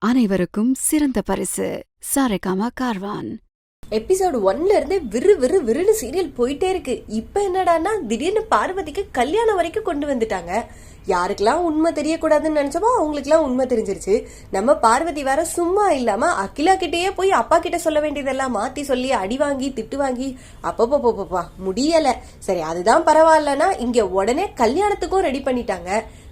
அனைவருக்கும் சிறந்த பரிசு சாரேகாமா கார்வான். எபிசோட் 1ல இருந்தே விறுன்னு சீரியல் போயிட்டே இருக்கு. இப்ப என்னடான்னா திடீர்னு பார்வதிக்கு கல்யாணம் வரைக்கும் கொண்டு வந்துட்டாங்க. யாருக்கெல்லாம் உண்மை தெரியக்கூடாதுன்னு நினைச்சோமோ அவங்களுக்குலாம் உண்மை தெரிஞ்சிருச்சு. நம்ம பார்வதி வேற சும்மா இல்லாம அகிலா கிட்டேயே போய் அப்பா கிட்ட சொல்ல வேண்டியதெல்லாம் மாத்தி சொல்லி அடி வாங்கி திட்டு வாங்கி அப்பப்பா முடியல. சரி அதுதான் பரவாயில்லன்னா இங்க உடனே கல்யாணத்துக்கும் ரெடி பண்ணிட்டாங்க.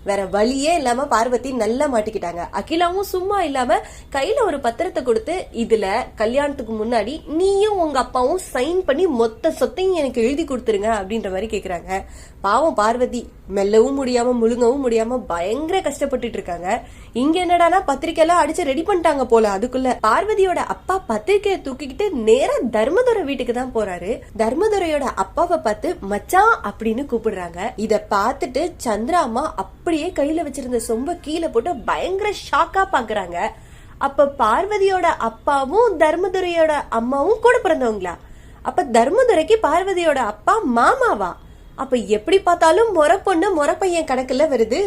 வேற வழியே இல்லாம பார்வதி நல்லா மாட்டிக்கிட்டாங்க. அகிலாவும் சும்மா இல்லாம கையில ஒரு பத்திரத்தை கொடுத்து இதுல கல்யாணத்துக்கு முன்னாடி நீயும் உங்க அப்பாவும் சைன் பண்ணி மொத்த சொத்தையும் எனக்கு எழுதி கொடுத்துருங்க அப்படின்ற மாதிரி கேக்குறாங்க. பாவம் பார்வதி மெல்லவும் முடியாம முழுங்கவும் முடியாம பயங்கர கஷ்டப்பட்டுட்டு இருக்காங்க. இங்க என்னடானா பத்திரிக்கை எல்லாம் அடிச்சு ரெடி பண்ணிட்டாங்க போல. அதுக்குள்ள பார்வதியோட அப்பா பத்திரிக்கையை தூக்கிக்கிட்டு நேரா தர்மதுரை வீட்டுக்கு தான் போறாரு. தர்மதுரையோட அப்பாவை பார்த்து மச்சான் அப்படின்னு கூப்பிடுறாங்க. இத பார்த்துட்டு சந்திரா அம்மா அப்படியே கையில வச்சிருந்த சொம்ப கீழே போட்டு பயங்கர ஷாக்கா பாக்குறாங்க. அப்ப பார்வதியோட அப்பாவும் தர்மதுரையோட அம்மாவும் கூட பிறந்தவங்களா? அப்ப தர்மதுரைக்கு பார்வதியோட அப்பா மாமாவா? அப்ப எப்படி பார்த்தாலும் முறை பொண்ணு முறை பையன் கணக்குல வருது.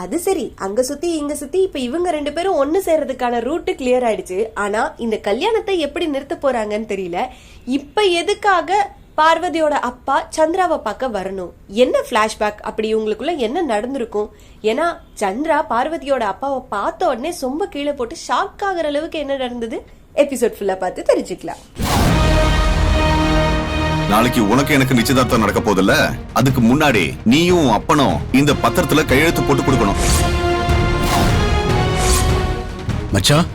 அது சரி, அங்க சுத்தி இங்க சுத்தி இப்ப இவங்க ரெண்டு பேரும் ஒண்ணு சேர்றதுக்கான ரூட் கிளியர் ஆயிடுச்சு. ஆனா இந்த கல்யாணத்தை எப்படி நிறுத்த போறாங்கன்னு தெரியல. இப்ப எதுக்காக பார்வதியோட அப்பா சந்திராவை பார்க்க வரணும்? என்ன பிளாஷ்பேக்? அப்படி உங்களுக்குள்ள என்ன நடந்திருக்கும்? ஏன்னா சந்திரா பார்வதியோட அப்பாவை பார்த்த உடனே சொம்ப கீழே போட்டு ஷாக் ஆகுற அளவுக்கு என்ன நடந்தது எபிசோட் ஃபுல்லா பார்த்து தெரிஞ்சுக்கலாம். நாளைக்கு உனக்கு எனக்கு நிச்சயதார்த்தம் நடக்க போதில்ல, அதுக்கு முன்னாடி நீயும் அப்பனும் இந்த பத்திரத்துல கையெழுத்து போட்டு கொடுக்கணும். மச்சான்